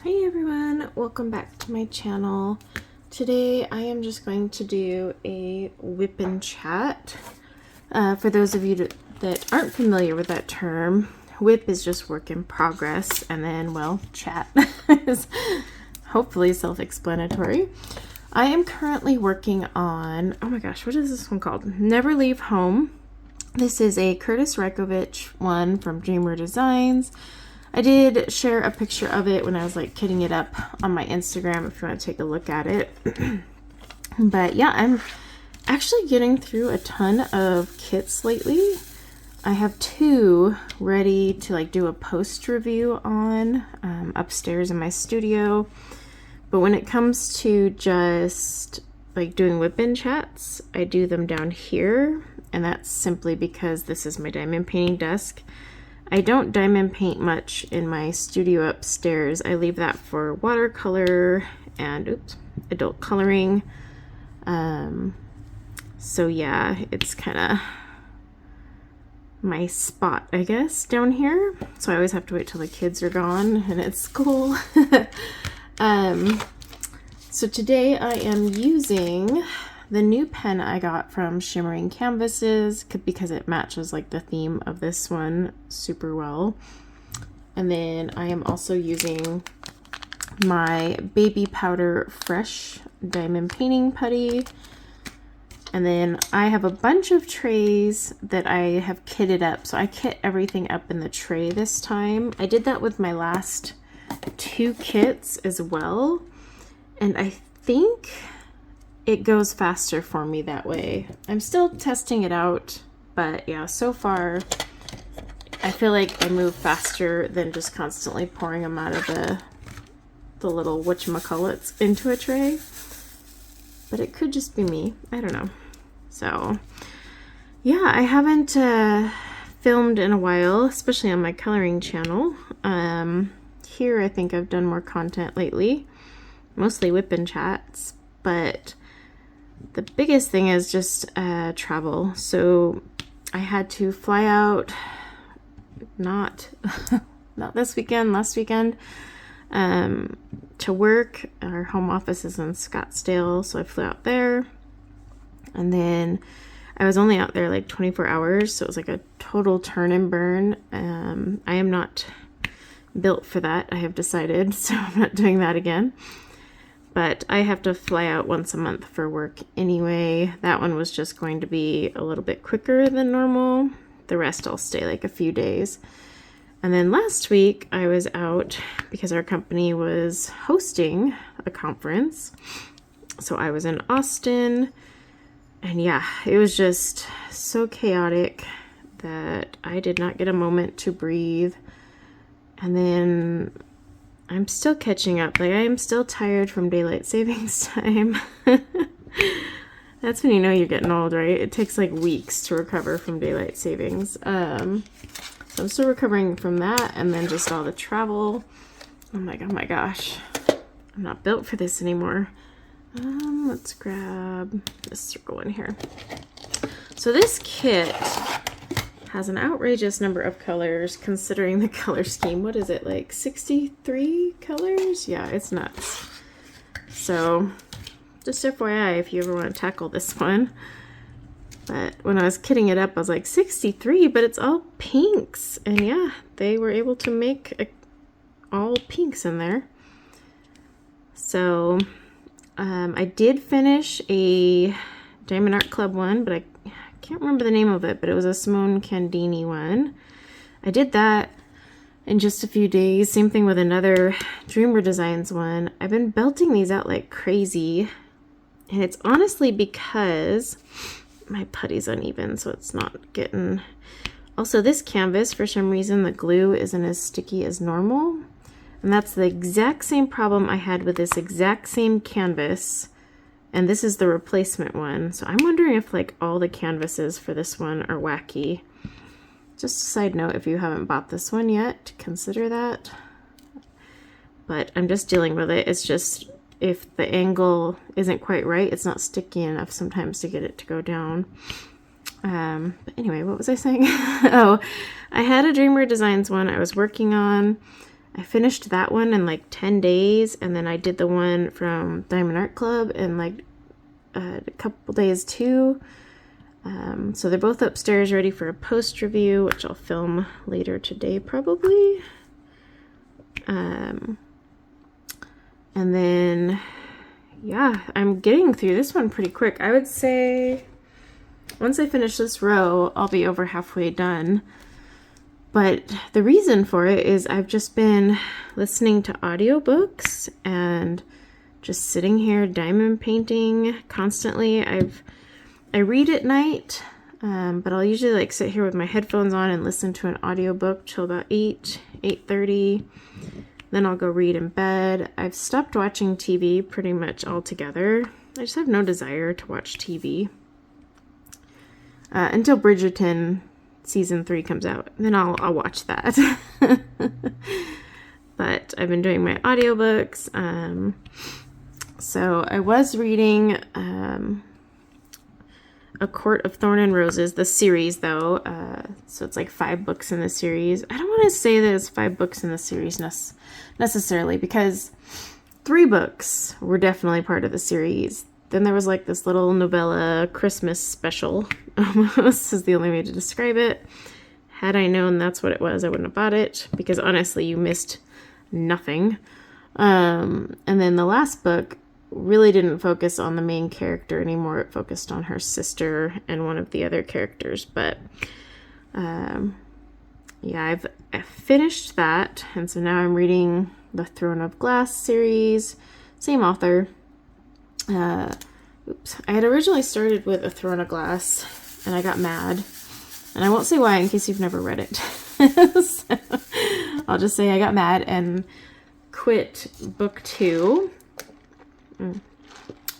Hi everyone, welcome back to my channel. Today I am just going to do a WIP and chat. For those of you that aren't familiar with that term, WIP is just work in progress, and then, well, chat is hopefully self-explanatory. I am currently working on, oh my gosh, what is this one called? Never Leave Home. This is a Curtis Reikovich one from Dreamer Designs. I did share a picture of it when I was like kitting it up on my Instagram if you want to take a look at it. But yeah, I'm actually getting through a ton of kits lately. I have two ready to like do a post review on upstairs in my studio. But when it comes to just like doing WIP and chats, I do them down here. And that's simply because this is my diamond painting desk. I don't diamond paint much in my studio upstairs. I leave that for watercolor and adult coloring. So yeah, it's kind of my spot, I guess, down here. So I always have to wait till the kids are gone and it's school. So today I am using the new pen I got from Shimmering Canvases because it matches like the theme of this one super well. And then I am also using my Baby Powder Fresh Diamond Painting Putty. And then I have a bunch of trays that I have kitted up. So I kit everything up in the tray this time. I did that with my last two kits as well. And I think it goes faster for me that way. I'm still testing it out, but yeah, so far I feel like I move faster than just constantly pouring them out of the little whatchamacallits into a tray. But it could just be me, I don't know. So yeah, I haven't filmed in a while, especially on my coloring channel. Here I think I've done more content lately, mostly WIP and chats, but the biggest thing is just travel. So I had to fly out, not this weekend, last weekend, to work. Our home office is in Scottsdale, so I flew out there. And then I was only out there like 24 hours, so it was like a total turn and burn. I am not built for that, I have decided, so I'm not doing that again. But I have to fly out once a month for work anyway. That one was just going to be a little bit quicker than normal. The rest I'll stay like a few days. And then last week I was out because our company was hosting a conference. So I was in Austin. And yeah, it was just so chaotic that I did not get a moment to breathe. And then I'm still catching up. Like, I am still tired from daylight savings time. That's when you know you're getting old, right? It takes like weeks to recover from daylight savings. So I'm still recovering from that, and then just all the travel. Oh my gosh. I'm not built for this anymore. Let's grab this circle in here. So this kit has an outrageous number of colors considering the color scheme. What is it, like 63 colors? Yeah, it's nuts. So just FYI if you ever want to tackle this one. But when I was kitting it up, I was like 63, but it's all pinks. And yeah, they were able to make all pinks in there. So I did finish a Diamond Art Club one, but I can't remember the name of it, but it was a Simone Candini one. I did that in just a few days. Same thing with another Dreamer Designs one. I've been belting these out like crazy, and it's honestly because my putty's uneven, so it's not getting... Also, this canvas, for some reason, the glue isn't as sticky as normal, and that's the exact same problem I had with this exact same canvas. And this is the replacement one. So I'm wondering if like all the canvases for this one are wacky. Just a side note, if you haven't bought this one yet, consider that. But I'm just dealing with it. It's just if the angle isn't quite right, it's not sticky enough sometimes to get it to go down. But anyway, what was I saying? Oh, I had a Dreamer Designs one I was working on. I finished that one in like 10 days, and then I did the one from Diamond Art Club in like a couple days too. So they're both upstairs ready for a post review, which I'll film later today probably. And then, yeah, I'm getting through this one pretty quick. I would say once I finish this row, I'll be over halfway done. But the reason for it is I've just been listening to audiobooks and just sitting here diamond painting constantly. I read at night, but I'll usually like sit here with my headphones on and listen to an audiobook till about 8:30. Then I'll go read in bed. I've stopped watching TV pretty much altogether. I just have no desire to watch TV until Bridgerton season 3 comes out. Then I'll watch that. But I've been doing my audiobooks. So I was reading A Court of Thorn and Roses, the series though. So it's like 5 books in the series. I don't want to say that it's 5 books in the series necessarily, because 3 books were definitely part of the series. Then there was like this little novella Christmas special, almost is the only way to describe it. Had I known that's what it was, I wouldn't have bought it, because honestly, you missed nothing. And then the last book really didn't focus on the main character anymore. It focused on her sister and one of the other characters. But yeah, I've finished that, and so now I'm reading the Throne of Glass series, same author. I had originally started with A Throne of Glass, and I got mad, and I won't say why in case you've never read it. So, I'll just say I got mad and quit book 2.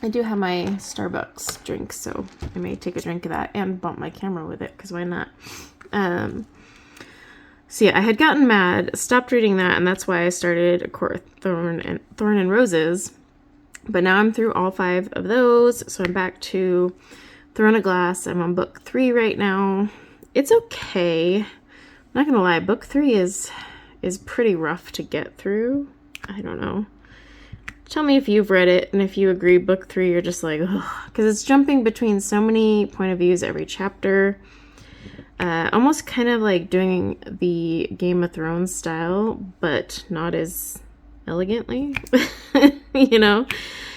I do have my Starbucks drink, so I may take a drink of that and bump my camera with it, because why not? So yeah, I had gotten mad, stopped reading that, and that's why I started A Court of Thorn and Roses. But now I'm through all 5 of those, so I'm back to Throne of Glass. I'm on book 3 right now. It's okay. I'm not gonna lie, book 3 is pretty rough to get through. I don't know. Tell me if you've read it, and if you agree book 3 you're just like, ugh, because it's jumping between so many point of views every chapter. Almost kind of like doing the Game of Thrones style, but not as elegantly, you know?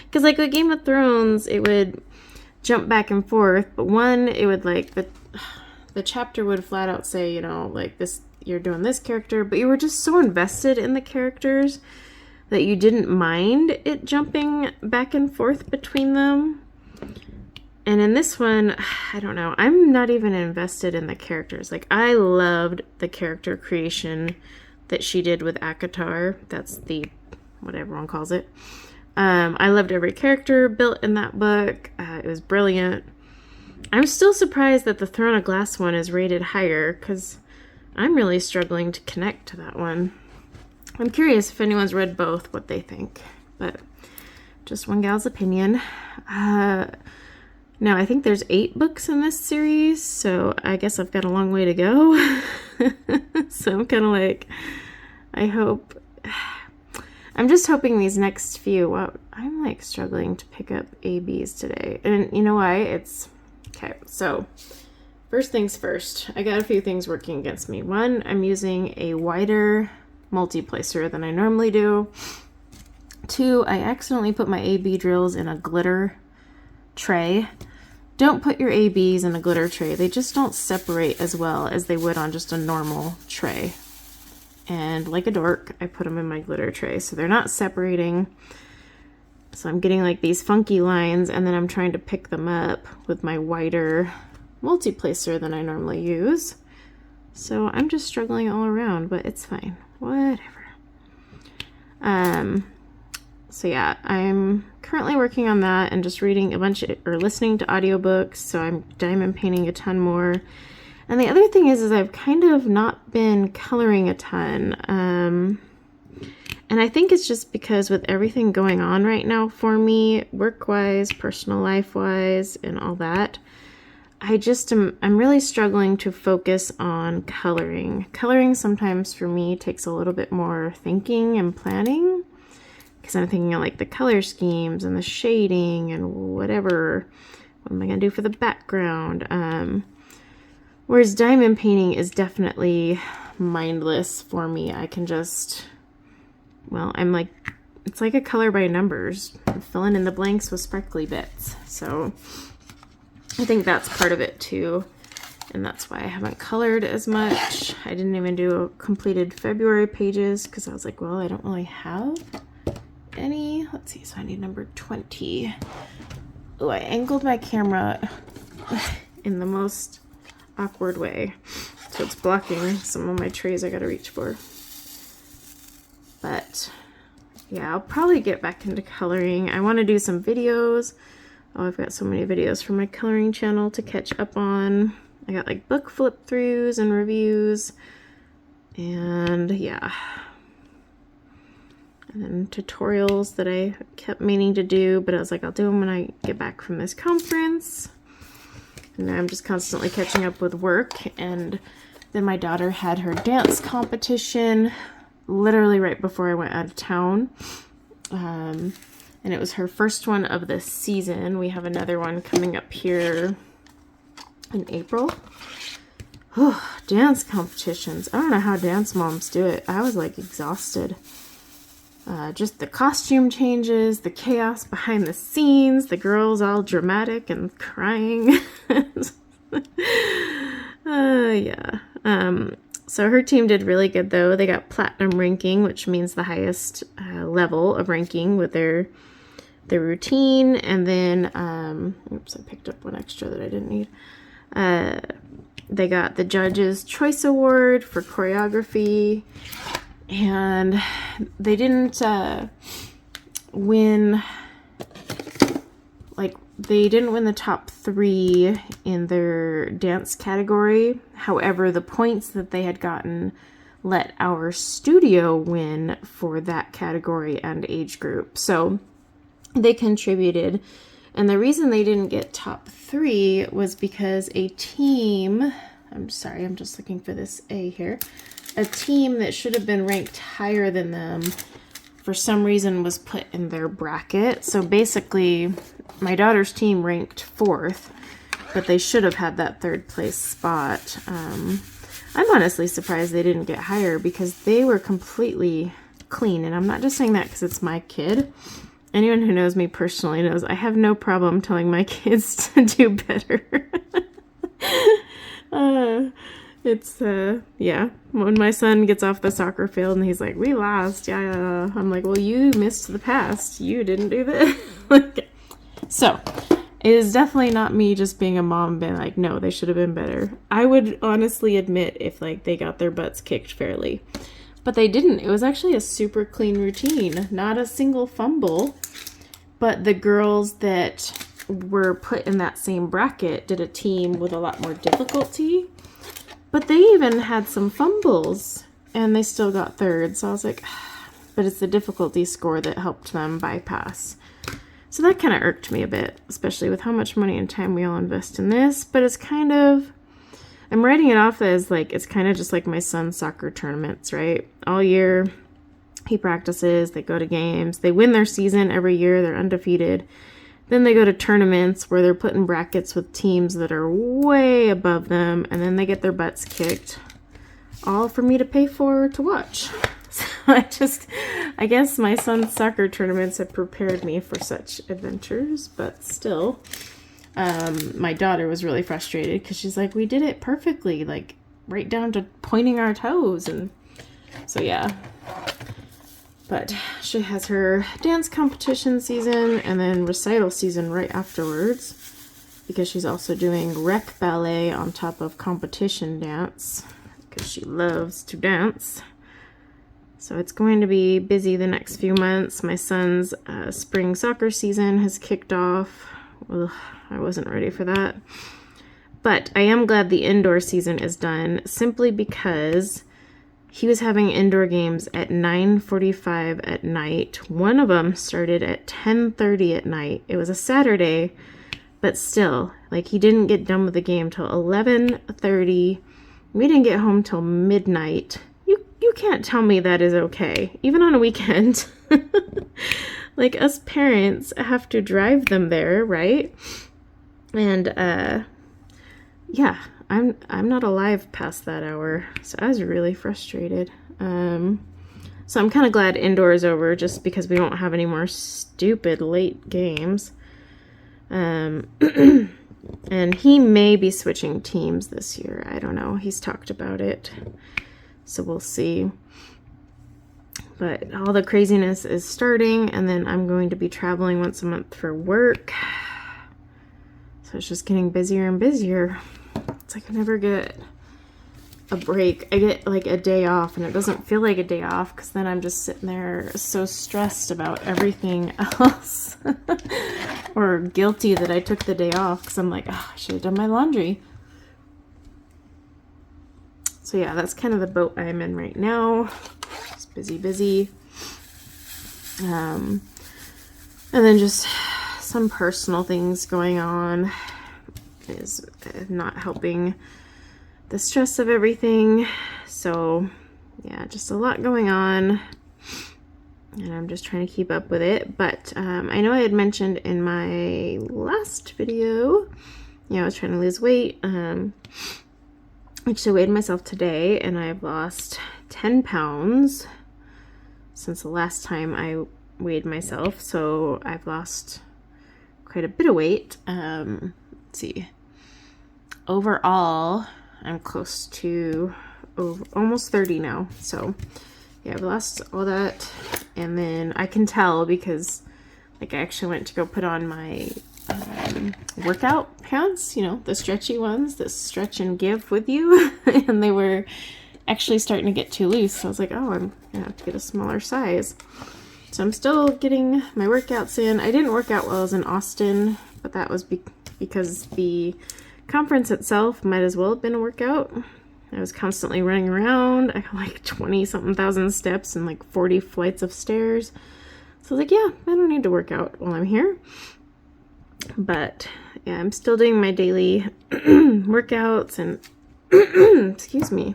Because like with Game of Thrones, it would jump back and forth, but it would like, the chapter would flat out say, you know, like this, you're doing this character, but you were just so invested in the characters that you didn't mind it jumping back and forth between them. And in this one, I don't know, I'm not even invested in the characters. Like, I loved the character creation that she did with Akatar. That's the, what everyone calls it. I loved every character built in that book. It was brilliant. I'm still surprised that the Throne of Glass one is rated higher, because I'm really struggling to connect to that one. I'm curious if anyone's read both, what they think, but just one gal's opinion. Now, I think there's 8 books in this series, so I guess I've got a long way to go. So I'm kind of like, I'm just hoping these next few, I'm like struggling to pick up ABs today. And you know why? Okay, so first things first, I got a few things working against me. 1, I'm using a wider multi-placer than I normally do. 2, I accidentally put my AB drills in a glitter tray. Don't put your ABs in a glitter tray. They just don't separate as well as they would on just a normal tray. And like a dork, I put them in my glitter tray, so they're not separating. So I'm getting like these funky lines, and then I'm trying to pick them up with my wider multi-placer than I normally use. So I'm just struggling all around, but it's fine. Whatever. So yeah, I'm currently working on that and just reading listening to audiobooks, so I'm diamond painting a ton more. And the other thing is I've kind of not been coloring a ton. And I think it's just because with everything going on right now for me, work-wise, personal life-wise, and all that, I'm really struggling to focus on coloring. Coloring sometimes for me takes a little bit more thinking and planning, because I'm thinking of like the color schemes and the shading and whatever. What am I gonna do for the background? Whereas diamond painting is definitely mindless for me. I can just, well, it's like a color by numbers. I'm filling in the blanks with sparkly bits. So I think that's part of it too. And that's why I haven't colored as much. I didn't even do completed February pages because I was like, well, I don't really have any. Let's see, so I need number 20. Oh, I angled my camera in the most awkward way. So it's blocking some of my trays I gotta reach for. But yeah, I'll probably get back into coloring. I want to do some videos. Oh, I've got so many videos from my coloring channel to catch up on. I got like book flip throughs and reviews. And yeah. And then tutorials that I kept meaning to do, but I was like, I'll do them when I get back from this conference. And now I'm just constantly catching up with work. And then my daughter had her dance competition literally right before I went out of town. And it was her first one of this season. We have another one coming up here in April. Oh, dance competitions. I don't know how dance moms do it. I was like exhausted. Just the costume changes, the chaos behind the scenes, the girls all dramatic and crying. Yeah. So her team did really good though. They got platinum ranking, which means the highest level of ranking with their routine. And then, oops, I picked up one extra that I didn't need. They got the Judges' Choice Award for choreography. And they didn't win, like, they didn't win the top 3 in their dance category. However, the points that they had gotten let our studio win for that category and age group. So they contributed. And the reason they didn't get top 3 was because a team, I'm sorry, I'm just looking for this A here. A team that should have been ranked higher than them for some reason was put in their bracket. So basically, my daughter's team ranked 4th, but they should have had that 3rd place spot. I'm honestly surprised they didn't get higher because they were completely clean. And I'm not just saying that because it's my kid. Anyone who knows me personally knows I have no problem telling my kids to do better. Yeah, when my son gets off the soccer field and he's like, we lost, yeah, I'm like, well, you missed the pass. You didn't do that. So, it is definitely not me just being a mom being like, no, they should have been better. I would honestly admit if, like, they got their butts kicked fairly. But they didn't. It was actually a super clean routine. Not a single fumble. But the girls that were put in that same bracket did a team with a lot more difficulty. But they even had some fumbles, and they still got 3rd. So I was like, but it's the difficulty score that helped them bypass. So that kind of irked me a bit, especially with how much money and time we all invest in this. But it's kind of, I'm writing it off as like, it's kind of just like my son's soccer tournaments, right? All year, he practices, they go to games, they win their season every year, they're undefeated. Then they go to tournaments where they're put in brackets with teams that are way above them, and then they get their butts kicked, all for me to pay for to watch. So I guess my son's soccer tournaments have prepared me for such adventures, but still, my daughter was really frustrated because she's like, we did it perfectly, like right down to pointing our toes, and so yeah. But she has her dance competition season and then recital season right afterwards because she's also doing rec ballet on top of competition dance because she loves to dance. So it's going to be busy the next few months. My son's spring soccer season has kicked off. Ugh, I wasn't ready for that. But I am glad the indoor season is done simply because he was having indoor games at 9:45 at night. One of them started at 10:30 at night. It was a Saturday, But still, like, he didn't get done with the game till 11:30. We didn't get home till midnight. You can't tell me that is okay, even on a weekend. Like, us parents have to drive them there, right? And yeah, I'm not alive past that hour, so I was really frustrated. So I'm kind of glad indoor is over, just because we won't have any more stupid late games. And he may be switching teams this year. I don't know. He's talked about it, so we'll see. But all the craziness is starting, and then I'm going to be traveling once a month for work. So it's just getting busier and busier. It's like I never get a break. I get like a day off, and it doesn't feel like a day off because then I'm just sitting there so stressed about everything else. Or guilty that I took the day off because I'm like, oh, I should have done my laundry. So yeah, that's kind of the boat I'm in right now. Just busy. And then just some personal things going on is not helping the stress of everything. So yeah, just a lot going on, and I'm just trying to keep up with it. But I know I had mentioned in my last video, I was trying to lose weight. Actually weighed myself today, and I've lost 10 pounds since the last time I weighed myself. So I've lost quite a bit of weight. Let's see. Overall, I'm close to almost 30 now. So yeah, I've lost all that. And then I can tell because like I actually went to go put on my workout pants, the stretchy ones that stretch and give with you. And they were actually starting to get too loose. So I was like, oh, I'm gonna have to get a smaller size. So I'm still getting my workouts in. I didn't work out while I was in Austin, but that was because the conference itself might as well have been a workout. I was constantly running around. I got like 20-something thousand steps and like 40 flights of stairs. So I was like, yeah, I don't need to work out while I'm here. But yeah, I'm still doing my daily workouts and excuse me.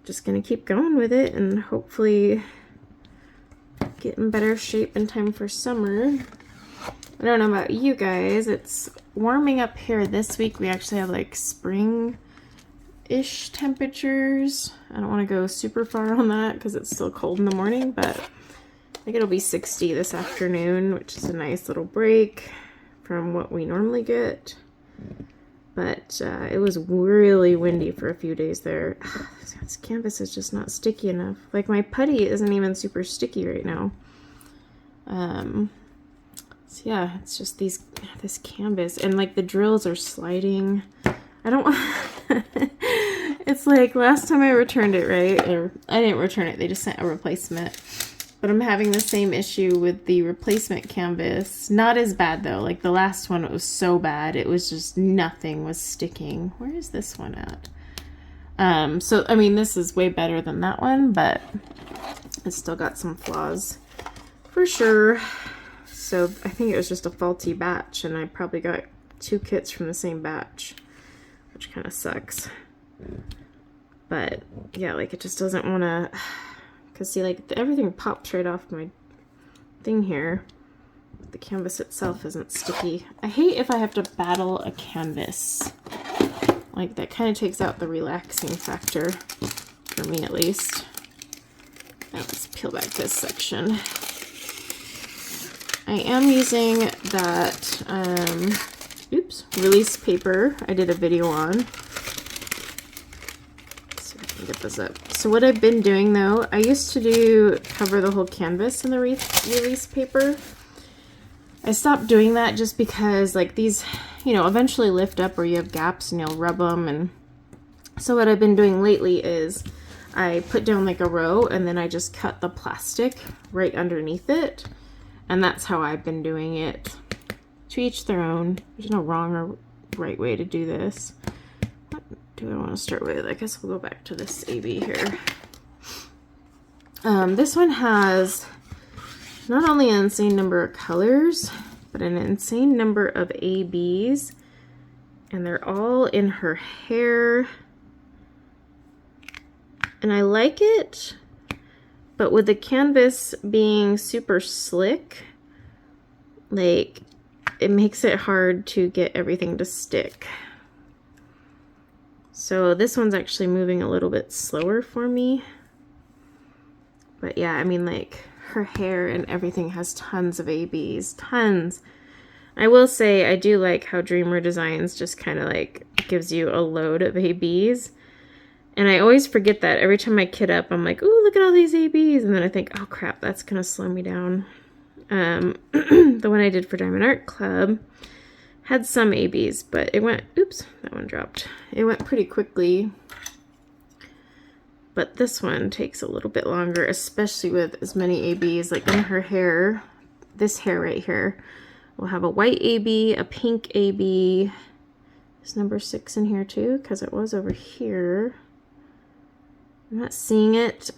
Just gonna keep going with it and hopefully get in better shape in time for summer. I don't know about you guys. It's warming up here this week. We actually have like spring-ish temperatures. I don't want to go super far on that because it's still cold in the morning, but I think it'll be 60 this afternoon, which is a nice little break from what we normally get. But it was really windy for a few days there. This canvas is just not sticky enough. Like my putty isn't even super sticky right now. So yeah, it's just this canvas, and like the drills are sliding. I don't it's like last time I returned it, right? Or I didn't return it, they just sent a replacement. But I'm having the same issue with the replacement canvas. Not as bad though. Like the last one, it was so bad. It was just nothing was sticking. Where is this one at? So I mean, this is way better than that one, but it's still got some flaws for sure. So I think it was just a faulty batch, and I probably got 2 kits from the same batch, which kind of sucks. But yeah, like it just doesn't want to, because see, like everything popped right off my thing here. The canvas itself isn't sticky. I hate if I have to battle a canvas. Like that kind of takes out the relaxing factor, for me at least. Now let's peel back this section. I am using that release paper I did a video on. Let's see if I can get this up. So what I've been doing though, I used to cover the whole canvas in the release paper. I stopped doing that just because like these, eventually lift up where you have gaps and you'll rub them. And so what I've been doing lately is I put down like a row and then I just cut the plastic right underneath it. And that's how I've been doing it. To each their own. There's no wrong or right way to do this. What do I want to start with? I guess we'll go back to this AB here. This one has not only an insane number of colors, but an insane number of ABs, and they're all in her hair. And I like it, but with the canvas being super slick, like, it makes it hard to get everything to stick. So this one's actually moving a little bit slower for me. But yeah, I mean, like, her hair and everything has tons of ABs, tons. I will say I do like how Dreamer Designs just kind of like gives you a load of ABs. And I always forget that. Every time I kit up, I'm like, ooh, look at all these ABs. And then I think, oh crap, that's going to slow me down. The one I did for Diamond Art Club had some ABs, but it went, oops, that one dropped. It went pretty quickly. But this one takes a little bit longer, especially with as many ABs. Like in her hair, this hair right here will have a white AB, a pink AB. Is number 6 in here too? Because it was over here. I'm not seeing it.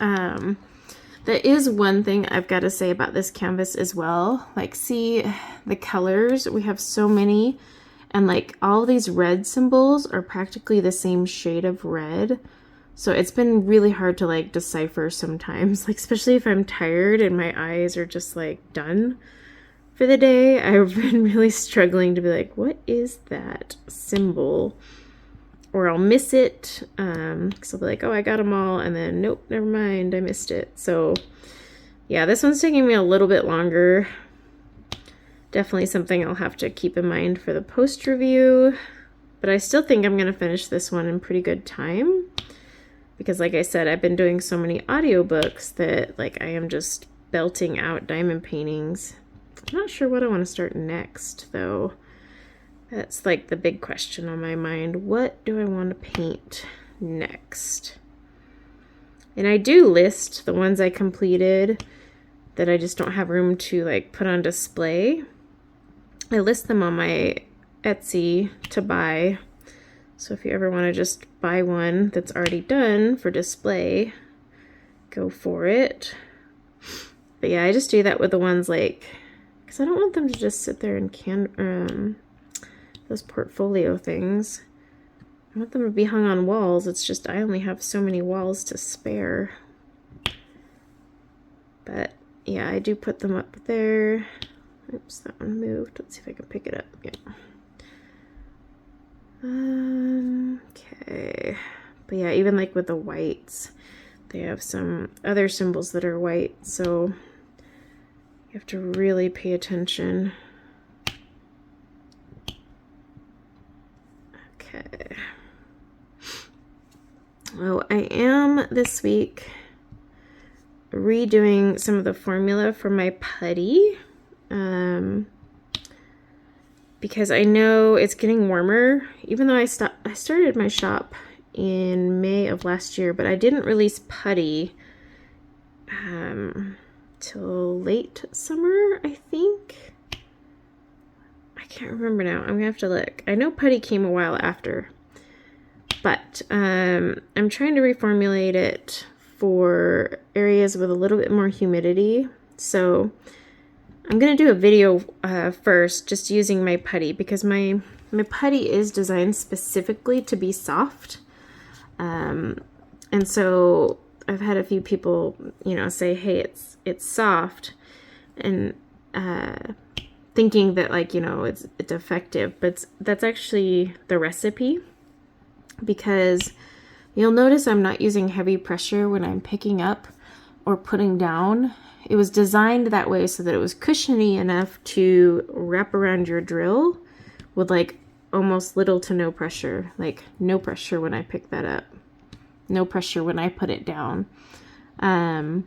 There is one thing I've got to say about this canvas as well. Like, see the colors? We have so many. And like all these red symbols are practically the same shade of red. So it's been really hard to like decipher sometimes, like especially if I'm tired and my eyes are just like done for the day. I've been really struggling to be like, what is that symbol? Or I'll miss it, because I'll be like, oh, I got them all, and then nope, never mind, I missed it. So yeah, this one's taking me a little bit longer. Definitely something I'll have to keep in mind for the post review, but I still think I'm gonna finish this one in pretty good time. Because like I said, I've been doing so many audiobooks that like I am just belting out diamond paintings. I'm not sure what I want to start next though. That's like the big question on my mind. What do I want to paint next? And I do list the ones I completed that I just don't have room to like put on display. I list them on my Etsy to buy. So if you ever want to just buy one that's already done for display, go for it. But yeah, I just do that with the ones like, because I don't want them to just sit there and those portfolio things. I want them to be hung on walls. It's just I only have so many walls to spare. But yeah, I do put them up there. Oops, that one moved. Let's see if I can pick it up. Yeah. Okay, but yeah, even like with the whites, they have some other symbols that are white, so you have to really pay attention. Okay. Oh, I am this week redoing some of the formula for my putty. Because I know it's getting warmer, even though I started my shop in May of last year, but I didn't release putty till late summer, I think. I can't remember now. I'm gonna have to look. I know putty came a while after, but I'm trying to reformulate it for areas with a little bit more humidity. So I'm going to do a video first just using my putty, because my putty is designed specifically to be soft. And so I've had a few people, you know, say, hey, it's soft, and thinking that, like, you know, it's effective, but that's actually the recipe, because you'll notice I'm not using heavy pressure when I'm picking up or putting down. It was designed that way so that it was cushiony enough to wrap around your drill with like almost little to no pressure. Like no pressure when I pick that up. No pressure when I put it down. So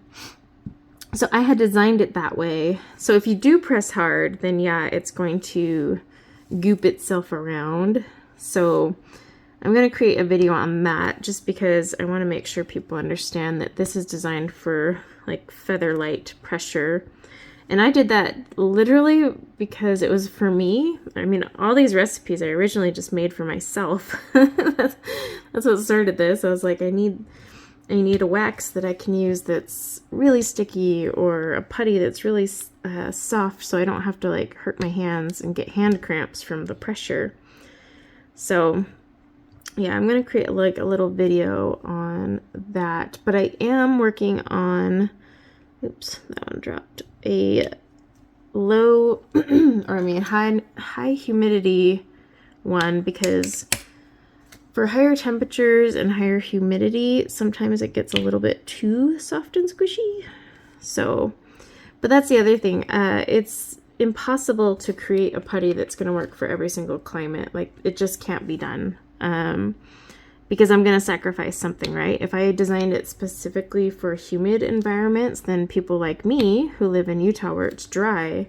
I had designed it that way. So if you do press hard, then yeah, it's going to goop itself around. So I'm going to create a video on that just because I want to make sure people understand that this is designed for like feather light pressure. And I did that literally because it was for me. I mean, all these recipes I originally just made for myself. That's what started this. I was like, I need I need a wax that I can use that's really sticky, or a putty that's really soft, so I don't have to like hurt my hands and get hand cramps from the pressure. So yeah, I'm gonna create like a little video on that, but I am working on, oops, that one dropped, a low or I mean high humidity one, because for higher temperatures and higher humidity, sometimes it gets a little bit too soft and squishy. So, but that's the other thing. It's impossible to create a putty that's going to work for every single climate. Like, it just can't be done. Because I'm going to sacrifice something, right? If I designed it specifically for humid environments, then people like me who live in Utah where it's dry,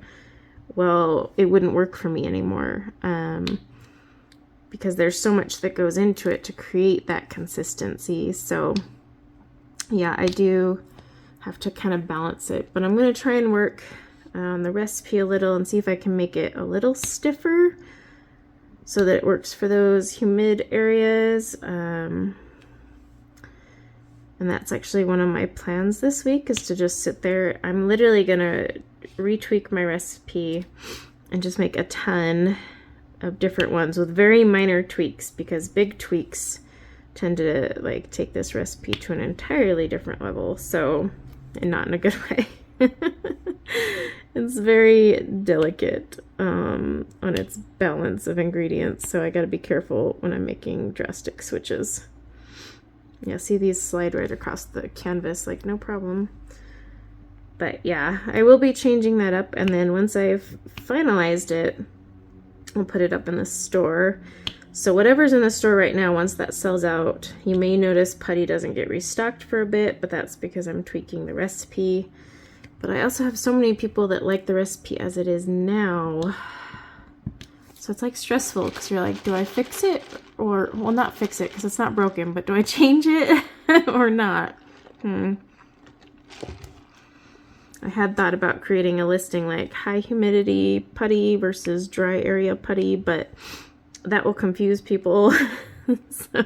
well, it wouldn't work for me anymore. Because there's so much that goes into it to create that consistency. So yeah, I do have to kind of balance it, but I'm going to try and work on the recipe a little and see if I can make it a little stiffer so that it works for those humid areas. And that's actually one of my plans this week, is to just sit there. I'm literally going to retweak my recipe and just make a ton of different ones with very minor tweaks, because big tweaks tend to like take this recipe to an entirely different level. So, and not in a good way. It's very delicate on its balance of ingredients, so I got to be careful when I'm making drastic switches. Yeah, see, these slide right across the canvas like no problem. But yeah, I will be changing that up, and then once I've finalized it, I'll put it up in the store. So whatever's in the store right now, once that sells out, you may notice putty doesn't get restocked for a bit, but that's because I'm tweaking the recipe. But I also have so many people that like the recipe as it is now. So it's like stressful, because you're like, do I fix it? Or, well, not fix it because it's not broken, but do I change it or not? I had thought about creating a listing like high humidity putty versus dry area putty, but that will confuse people. So,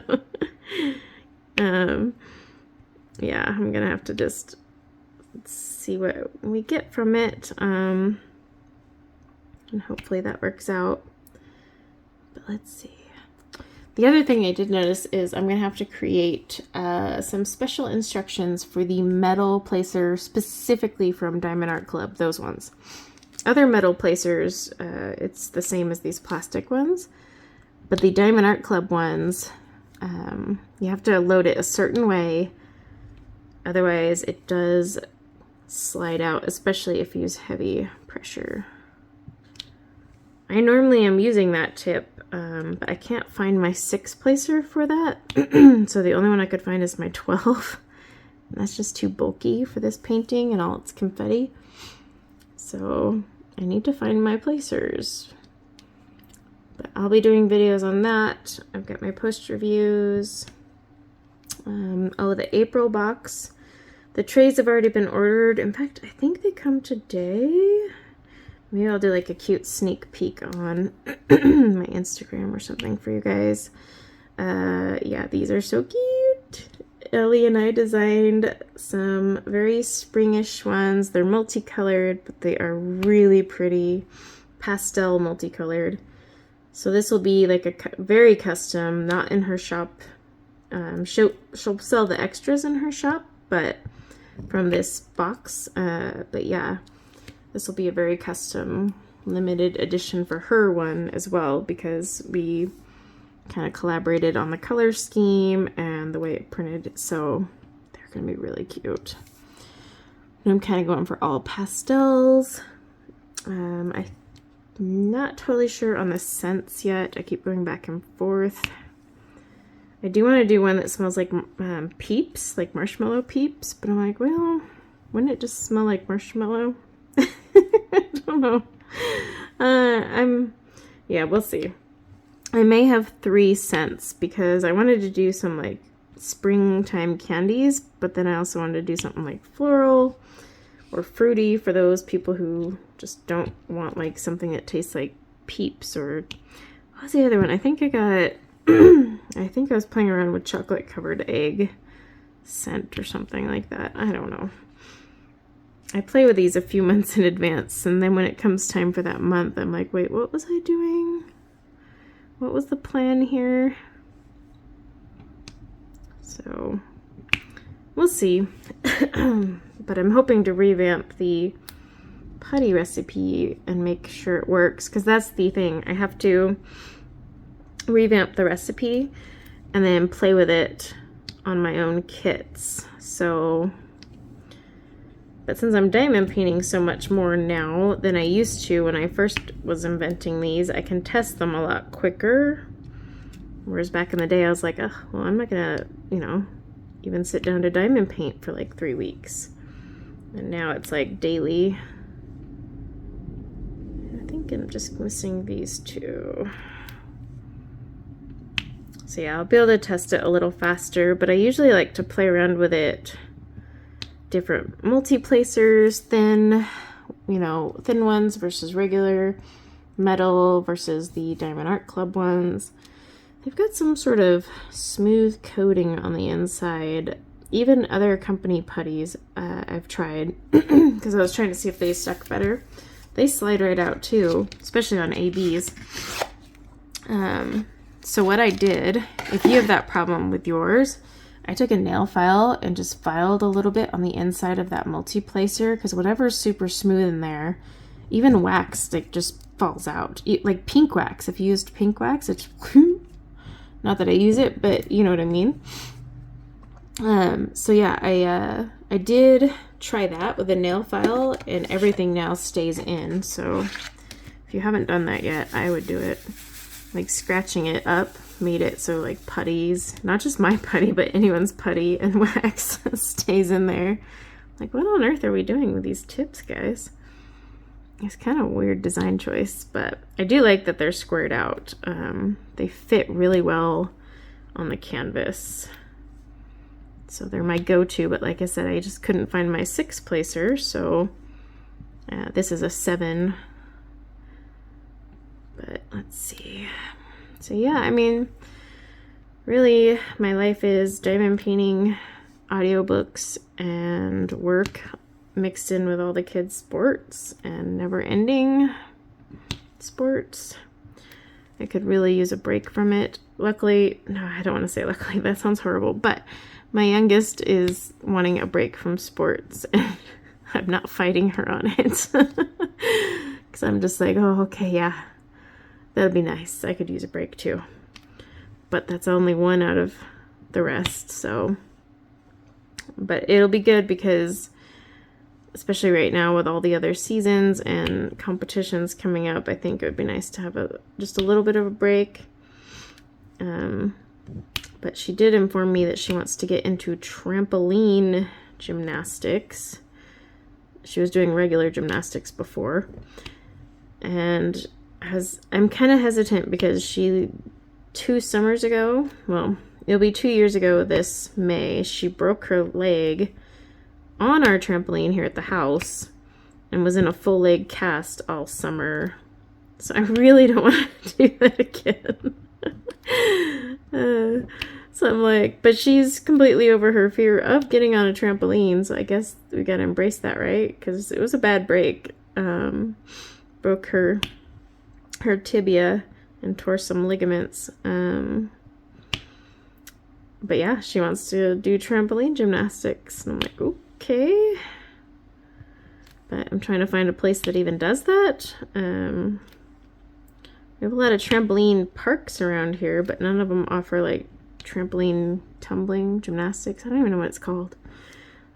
yeah, I'm gonna have to just see what we get from it, and hopefully that works out. But let's see. The other thing I did notice is I'm going to have to create some special instructions for the metal placer, specifically from Diamond Art Club, those ones. Other metal placers, it's the same as these plastic ones, but the Diamond Art Club ones, you have to load it a certain way, otherwise it does slide out, especially if you use heavy pressure. I normally am using that tip, but I can't find my 6 placer for that. So the only one I could find is my 12. And that's just too bulky for this painting and all its confetti. So I need to find my placers. But I'll be doing videos on that. I've got my post reviews. Oh, the April box. The trays have already been ordered. In fact, I think they come today. Maybe I'll do like a cute sneak peek on my Instagram or something for you guys. Yeah, these are so cute. Ellie and I designed some very springish ones. They're multicolored, but they are really pretty. Pastel multicolored. So this will be like a very custom, not in her shop. She'll sell the extras in her shop, but from this box. But yeah. This will be a very custom, limited edition for her one as well, because we kind of collaborated on the color scheme and the way it printed, so they're going to be really cute. And I'm kind of going for all pastels. I'm not totally sure on the scents yet. I keep going back and forth. I do want to do one that smells like Peeps, like marshmallow Peeps, but I'm like, well, wouldn't it just smell like marshmallow? I don't know. Yeah, we'll see. I may have 3 scents because I wanted to do some like springtime candies, but then I also wanted to do something like floral or fruity for those people who just don't want like something that tastes like Peeps. Or what was the other one? I think I got I think I was playing around with chocolate covered egg. scent or something like that. I don't know. I play with these a few months in advance, and then when it comes time for that month, I'm like, wait, what was I doing? What was the plan here? So we'll see. But I'm hoping to revamp the putty recipe and make sure it works, because that's the thing. I have to revamp the recipe and then play with it on my own kits. So, but since I'm diamond painting so much more now than I used to when I first was inventing these, I can test them a lot quicker. Whereas back in the day, I was like, oh, well, I'm not gonna, even sit down to diamond paint for like 3 weeks. And now it's like daily. I think I'm just missing these two. So yeah, I'll be able to test it a little faster, but I usually like to play around with it. Different multi-placers, thin ones versus regular, metal versus the Diamond Art Club ones. They've got some sort of smooth coating on the inside. Even other company putties I've tried, because I was trying to see if they stuck better. They slide right out too, especially on ABs. So what I did, if you have that problem with yours, I took a nail file and just filed a little bit on the inside of that multi-placer, because whatever's super smooth in there, even wax, like, just falls out. Like pink wax, if you used pink wax, it's not that I use it, but you know what I mean. So yeah, I did try that with a nail file, and everything now stays in. So if you haven't done that yet, I would do it. Like scratching it up made it so like putties, not just my putty, but anyone's putty and wax stays in there. Like, what on earth are we doing with these tips, guys? It's kind of a weird design choice, but I do like that they're squared out. They fit really well on the canvas. So they're my go-to, but like I said, I just couldn't find my 6 placer, so this is a 7. But let's see. So yeah, I mean, really, my life is diamond painting, audiobooks, and work mixed in with all the kids' sports and never-ending sports. I could really use a break from it. Luckily, no, I don't want to say luckily, that sounds horrible, but my youngest is wanting a break from sports, and I'm not fighting her on it. Because I'm just like, oh, okay, yeah, that'd be nice. I could use a break too. But that's only one out of the rest, so. But it'll be good because, especially right now with all the other seasons and competitions coming up, I think it would be nice to have just a little bit of a break. But she did inform me that she wants to get into trampoline gymnastics. She was doing regular gymnastics before. And I'm kind of hesitant because 2 summers ago, well, it'll be 2 years ago this May, she broke her leg on our trampoline here at the house and was in a full leg cast all summer. So I really don't want to do that again. So I'm like, but she's completely over her fear of getting on a trampoline, so I guess we gotta embrace that, right? Because it was a bad break. Broke her tibia and tore some ligaments. But yeah, she wants to do trampoline gymnastics. And I'm like, okay. But I'm trying to find a place that even does that. We have a lot of trampoline parks around here, but none of them offer like trampoline tumbling gymnastics. I don't even know what it's called.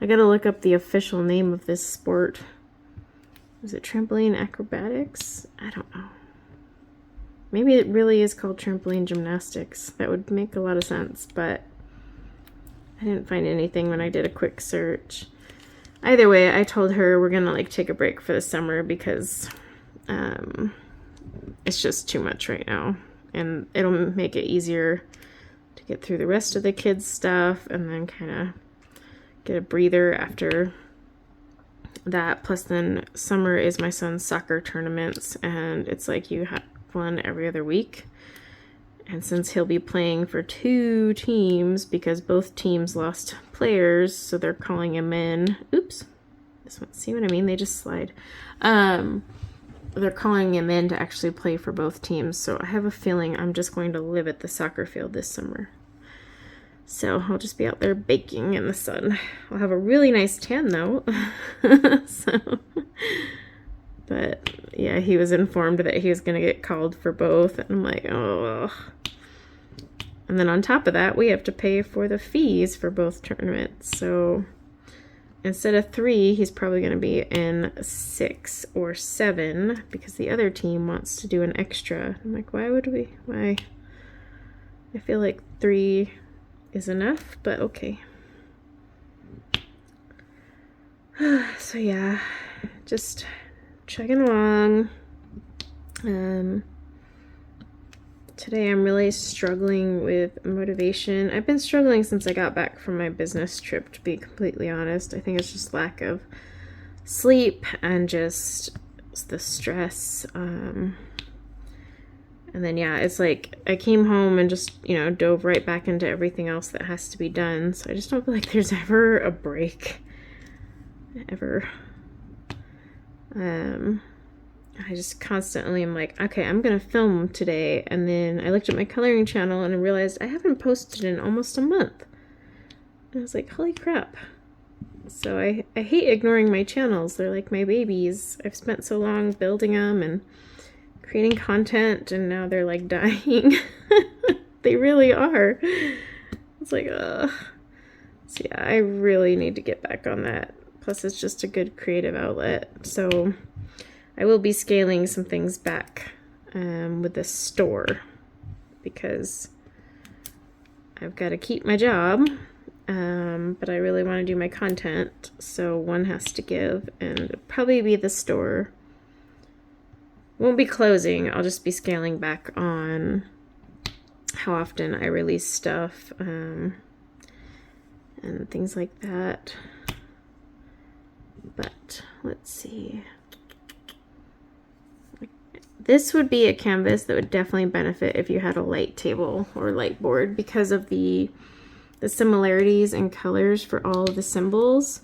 I gotta look up the official name of this sport. Is it trampoline acrobatics? I don't know. Maybe it really is called trampoline gymnastics. That would make a lot of sense, but I didn't find anything when I did a quick search. Either way, I told her we're gonna like take a break for the summer because it's just too much right now, and it'll make it easier to get through the rest of the kids' stuff and then kind of get a breather after that. Plus then summer is my son's soccer tournaments, and it's like you have one every other week, And since he'll be playing for 2 teams because both teams lost players, so they're calling him in. Oops. This one, see what I mean? They just slide. They're calling him in to actually play for both teams. So I have a feeling I'm just going to live at the soccer field this summer. So I'll just be out there baking in the sun. I'll have a really nice tan though. But yeah, he was informed that he was going to get called for both. And I'm like, oh. And then on top of that, we have to pay for the fees for both tournaments. So instead of 3, he's probably going to be in 6 or 7 because the other team wants to do an extra. I'm like, why would we? Why? I feel like 3 is enough, but okay. So yeah, just chugging along. Today I'm really struggling with motivation. I've been struggling since I got back from my business trip, to be completely honest. I think it's just lack of sleep and just the stress. And then, yeah, it's like I came home and just, dove right back into everything else that has to be done. So I just don't feel like there's ever a break. Ever. I just constantly am like, okay, I'm going to film today. And then I looked at my coloring channel and I realized I haven't posted in almost a month. And I was like, holy crap. So I hate ignoring my channels. They're like my babies. I've spent so long building them and creating content, and now they're like dying. They really are. It's like, ugh. So yeah, I really need to get back on that. Plus it's just a good creative outlet. So I will be scaling some things back with the store because I've got to keep my job, but I really want to do my content. So one has to give, and it'll probably be the store. Won't be closing. I'll just be scaling back on how often I release stuff and things like that. But let's see. This would be a canvas that would definitely benefit if you had a light table or light board because of the similarities in colors for all of the symbols.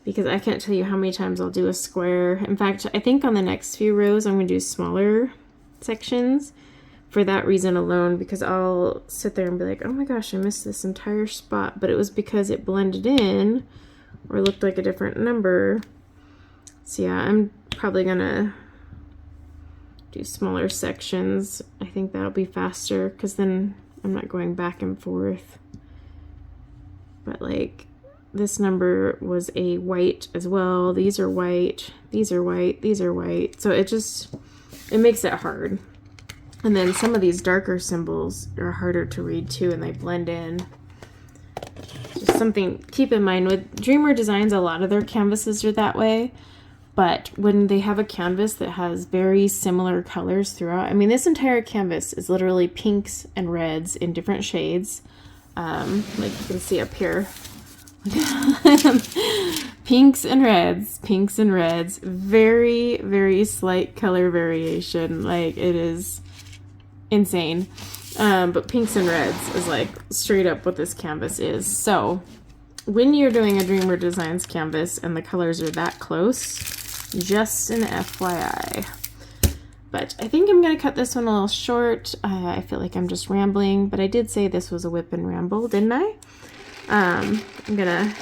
Because I can't tell you how many times I'll do a square. In fact, I think on the next few rows I'm going to do smaller sections for that reason alone, because I'll sit there and be like, oh my gosh, I missed this entire spot, but it was because it blended in or looked like a different number. So yeah, I'm probably going to do smaller sections. I think that'll be faster because then I'm not going back and forth. But like this number was a white as well. These are white, these are white, these are white. So it makes it hard. And then some of these darker symbols are harder to read too, and they blend in. Just something keep in mind with Dreamer Designs, a lot of their canvases are that way. But when they have a canvas that has very similar colors throughout, I mean, this entire canvas is literally pinks and reds in different shades. Like you can see up here. Pinks and reds, very, very slight color variation. Like, it is insane. But pinks and reds is like straight up what this canvas is. So when you're doing a Dreamer Designs canvas and the colors are that close, just an FYI. But I think I'm going to cut this one a little short. I feel like I'm just rambling, but I did say this was a whip and ramble, didn't I? I'm going to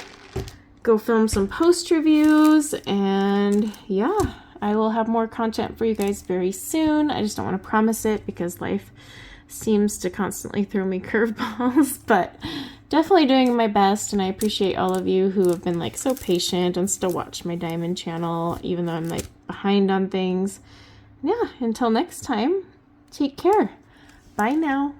go film some post reviews, and yeah, I will have more content for you guys very soon. I just don't want to promise it because life seems to constantly throw me curveballs, but definitely doing my best, and I appreciate all of you who have been like so patient and still watch my diamond channel even though I'm like behind on things. Yeah, until next time, take care. Bye now.